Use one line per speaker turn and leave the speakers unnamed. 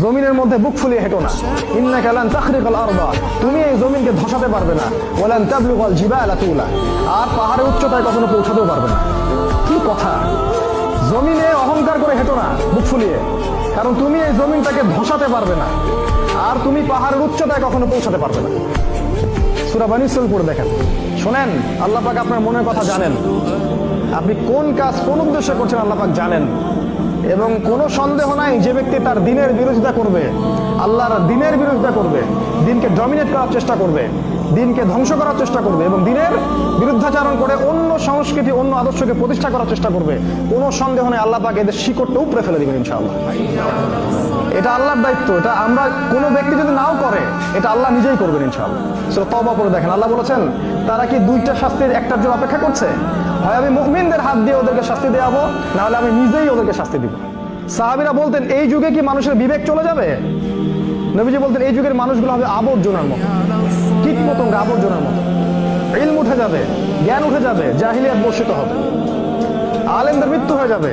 জমিনের মধ্যে বুক ফুলিয়ে হেঁটো না। ইন্নাকা লান তাখরিকাল আরদা, তুমি এই জমিনকে ধসাতে পারবে না। ওয়ালান তাবলুগাল জিবালা তুলা, আর পাহাড়ের উচ্চতায় কখনো পৌঁছাতেও পারবে না। কি কথা! জমিনে অহংকার করে হেঁটো না বুক ফুলিয়ে, কারণ তুমি এই জমিনটাকে ধসাতে পারবে না, আর তুমি পাহাড়ের উচ্চতায় কখনো পৌঁছাতে পারবে না। সূরা বনী ইসরাঈল পড়ে দেখেন, শোনেন, আল্লাহ পাক আপনার মনের কথা জানেন, আপনি কোন কাজ কোন উদ্দেশ্যে করছেন আল্লাহ পাক জানেন। এবং কোনো সন্দেহ নাই, যে ব্যক্তি তার দিনের বিরোধিতা করবে, আল্লাহর দিনের বিরোধিতা করবে, দিনকে ডমিনেট করার চেষ্টা করবে, দিনকে ধ্বংস করার চেষ্টা করবে এবং দিনের বিরুদ্ধাচরণ করে অন্য সংস্কৃতি অন্য আদর্শকে প্রতিষ্ঠা করার চেষ্টা করবে, কোনো সন্দেহ নেই আল্লাহ পাক এদের শিকড়টা উপড়ে ফেলে দিবেন ইনশাআল্লাহ। এটা আল্লাহর দায়িত্ব, এটা আমরা কোনো ব্যক্তি যদি নাও করে, এটা আল্লাহ নিজেই করবেন ইনশাআল্লাহ। সূরা তওবা পড়ে দেখেন, আল্লাহ বলেছেন তারা কি দুইটা শাস্তির একটার জন্য অপেক্ষা করছে? হয় আমি মুমিনদের হাত দিয়ে ওদেরকে শাস্তি দেওয়াবো, না হলে আমি নিজেই ওদেরকে শাস্তি দিব। সাহাবীরা বলতেন, এই যুগে কি মানুষের বিবেক চলে যাবে? নবীজি বলতেন, এই যুগের মানুষগুলো হবে আবর্জনার মতো, কীট পতঙ্গ আবর্জনার মতো। ইলম উঠে যাবে, জ্ঞান উঠে যাবে, জাহিলিয়াত বর্ষিত হবে, আলেমদের মৃত্যু হয়ে যাবে।